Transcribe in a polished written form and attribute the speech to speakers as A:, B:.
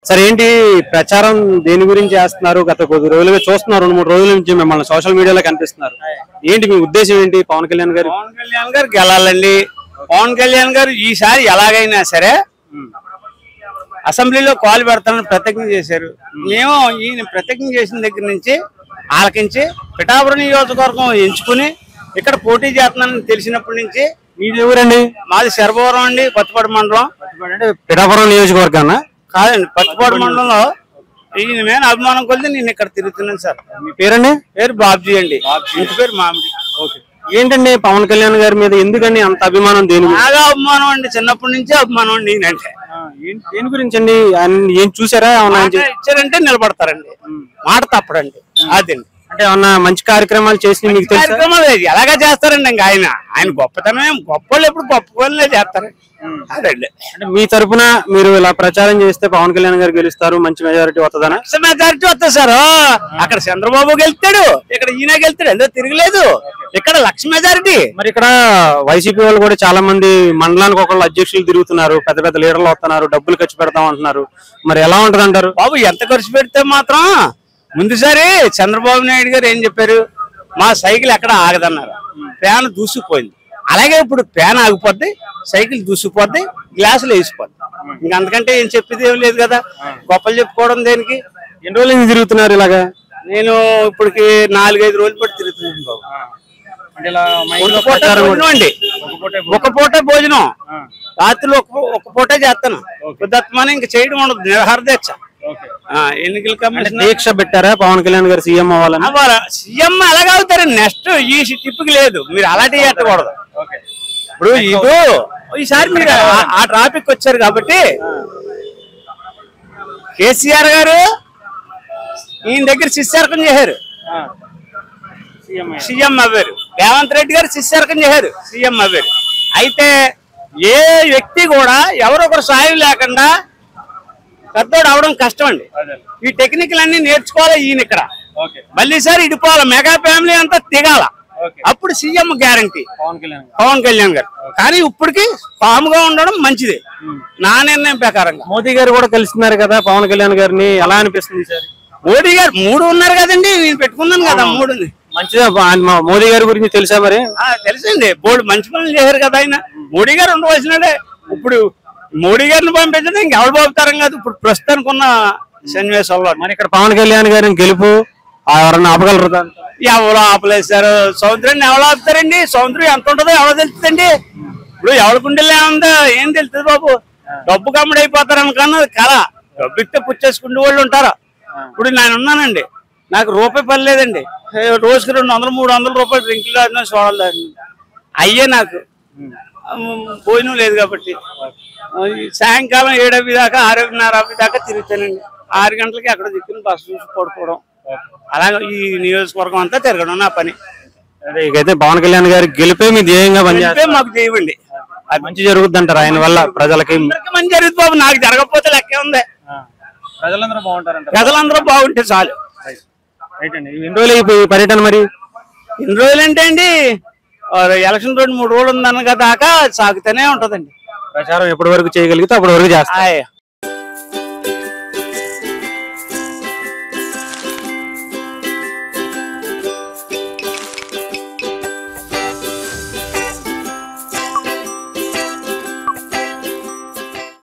A: సరే ఏంటి ప్రచారం దేని గురించి చేస్తున్నారు? గత కొద్ది రోజులుగా చూస్తున్నారు, 2-3 రోజుల నుంచి మిమ్మల్ని సోషల్ మీడియాలో కనిపిస్తున్నారు. ఏంటి మీ ఉద్దేశం ఏంటి? పవన్ కళ్యాణ్ గారు
B: గెలాలండి. పవన్ కళ్యాణ్ గారు ఈసారి ఎలాగైనా సరే అసెంబ్లీలో కాలు పెడతానని ప్రతిజ్ఞ చేశారు. మేము ఈయన ప్రతిజ్ఞ చేసిన దగ్గర నుంచి ఆలకించి పిఠాపురం నియోజకవర్గం ఎంచుకుని ఇక్కడ పోటీ చేస్తున్నానని తెలిసినప్పటి నుంచి.
A: మీది ఎవరండి?
B: మాది శరభవరం అండి, పత్తిపాడు మండలం.
A: అంటే పిఠాపురం నియోజకవర్గానా?
B: కాదండి, పత్తిపాడు మండలంలో ఈయన మీద అభిమానం కొలిది నేను ఇక్కడ తిరుగుతున్నాను సార్.
A: మీ పేరండి?
B: పేరు బాబ్జీ అండి. ఇంటి పేరు మామిడి.
A: ఓకే. ఏంటండి పవన్ కళ్యాణ్ గారి మీద ఎందుకని అంత అభిమానం?
B: బాగా అభిమానం అండి, చిన్నప్పటి నుంచి అభిమానం అండి. నేనంటే
A: దేని గురించి అండి? ఏం చూసారా?
B: ఇచ్చారంటే నిలబడతారండి, మాట తప్పడండి. అదండి.
A: అంటే ఏమన్నా మంచి కార్యక్రమాలు చేసి మీకు
B: కార్యక్రమాలు ఎలాగా చేస్తారండి. ఇంకా ఆయన గొప్పతనం గొప్ప ఎప్పుడు గొప్ప వాళ్ళే చేస్తారండి. అదండి.
A: అంటే మీ తరఫున మీరు ఇలా ప్రచారం చేస్తే పవన్ కళ్యాణ్ గారు గెలుస్తారు, మంచి మెజారిటీ వస్తుందనా?
B: మెజారిటీ వస్తుంది సార్. అక్కడ చంద్రబాబు గెలుస్తాడు, ఇక్కడ ఈయన గెలుస్తాడు, ఎందుకు తిరగలేదు. ఇక్కడ 1,00,000 మెజారిటీ.
A: మరి ఇక్కడ వైసీపీ వాళ్ళు కూడా చాలా మంది మండలానికి ఒకళ్ళు అధ్యక్షులు తిరుగుతున్నారు, పెద్ద పెద్ద లీడర్లు వస్తున్నారు, డబ్బులు ఖర్చు పెడతాం అంటున్నారు. మరి ఎలా ఉంటది అంటారు?
B: బాబు ఎంత ఖర్చు పెడితే మాత్రం ముందుసారి చంద్రబాబు నాయుడు గారు ఏం చెప్పారు? మా సైకిల్ ఎక్కడ ఆగదన్నారు, ఫ్యాన్ దూసుకుపోయింది. అలాగే ఇప్పుడు ఫ్యాన్ ఆగిపోద్ది, సైకిల్ దూసుకుపోద్ది, గ్లాసులు వేసిపోద్ది. ఇంక అంతకంటే ఏం చెప్పేది ఏం లేదు కదా. గొప్పలు చెప్పుకోవడం దేనికి?
A: ఎన్ని రోజులు నుంచి తిరుగుతున్నారు ఇలాగా?
B: నేను ఇప్పటికి 4-5 రోజులు పట్టి తిరుగుతున్నాను బాబు. అండి ఒక పూట భోజనం, రాత్రిలో ఒక పూటే చేస్తాను. ఉదత్మానం ఇంక చేయడం ఉండదు, నిరహార దీక్ష. ఎన్నికల కమిషన్
A: దీక్ష పెట్టారా పవన్ కళ్యాణ్ గారు సీఎం అవ్వాలని?
B: సీఎం అలాగే అవుతారు. నెక్స్ట్ ఈ టిప్కి లేదు, మీరు అలాంటివి పెట్టకూడదు. ఇప్పుడు ఈసారి మీరు ఆ ట్రాఫిక్ వచ్చారు కాబట్టి కేసీఆర్ గారు ఈయన దగ్గర శిష్యార్కం చేశారు, సీఎం అవ్వారు. రేవంత్ రెడ్డి గారు శిష్యార్కం చేశారు, సీఎం అవ్వారు. అయితే ఏ వ్యక్తి కూడా ఎవరొకరు సాయం లేకుండా పెద్దోడు అవడం కష్టం అండి. ఈ టెక్నికల్ అన్ని నేర్చుకోవాలి ఈయన ఇక్కడ. మళ్ళీ సార్ ఇడిపోవాలి, మెగా ఫ్యామిలీ అంతా దిగాల, అప్పుడు సీఎం గ్యారంటీ పవన్ కళ్యాణ్ గారు. కానీ ఇప్పటికి పాముగా ఉండడం మంచిది నా నిర్ణయం ప్రకారంగా.
A: మోదీ గారు కూడా కలుస్తున్నారు కదా పవన్ కళ్యాణ్ గారిని, ఎలా అనిపిస్తుంది సార్?
B: మోడీ గారు 3 ఉన్నారు కదండి, నేను పెట్టుకున్నాను కదా 3ని.
A: మంచిదా? మోదీ గారి గురించి తెలుసా మరి?
B: తెలుసండి, బోర్డు మంచి పనులు చేశారు కదా ఆయన. మోడీ గారు ఉండవలసినదే. ఇప్పుడు మోడీ గారిని పంపించడం ఇంకెవరు పంపుతారం కాదు ఇప్పుడు ప్రస్తుతానికి ఉన్న సన్నివేశంలో.
A: మరి ఇక్కడ పవన్ కళ్యాణ్ గారిని గెలుపు ఎవరన్నా ఆపగలరు?
B: ఎవరు ఆపలేసారు? సముద్రాన్ని ఎవరు ఆపుతారండి? సముద్రం ఎంత ఉంటుందో ఎవరో తెలుస్తుందండి. ఇప్పుడు ఎవరి గుండెల్లో ఏముందో ఏం తెలుస్తుంది బాబు? డబ్బు కమ్ముడు అయిపోతారు అనుకున్నది కళ. డబ్బు ఇస్తే పుచ్చేసుకునే వాళ్ళు ఉంటారు. ఇప్పుడు నేను ఉన్నానండి, నాకు రూపాయి పని లేదండి. రోజుకి 200-300 రూపాయలు డ్రింకులు ఆడినా చూడాలి. అయ్యే నాకు భోజనం లేదు కాబట్టి సాయంకాలం 7 దాకా 6:30 దాకా తిరుగుతానండి. 6 గంటలకి అక్కడ దిక్కుని బస్సు చూసి పడుకోవడం, అలాగే ఈ నియోజకవర్గం అంతా తిరగడం నా పని.
A: అయితే పవన్ కళ్యాణ్ గారి గెలిపే మీ ధ్యేయంగా పనిచేస్తే
B: మాకు చేయండి.
A: అది మంచి జరుగుద్ది అంటారు ఆయన వల్ల ప్రజలకి?
B: మంచి జరుగుతుంది బాబు, నాకు జరగకపోతే లెక్కే ఉంది.
A: ప్రజలందరూ బాగుంటారంట.
B: ప్రజలందరూ బాగుంటే చాలు.
A: ఎన్ని రోజులు ఈ పర్యటన మరి?
B: ఎన్ని రోజులు అంటే అండి, ఎలక్షన్ 2-3 రోజులు ఉందనగా దాకా సాగుతూనే ఉంటదండి.
A: ప్రచారం ఎప్పటి వరకు చేయగలిగితే అప్పటి వరకు చేస్తాం.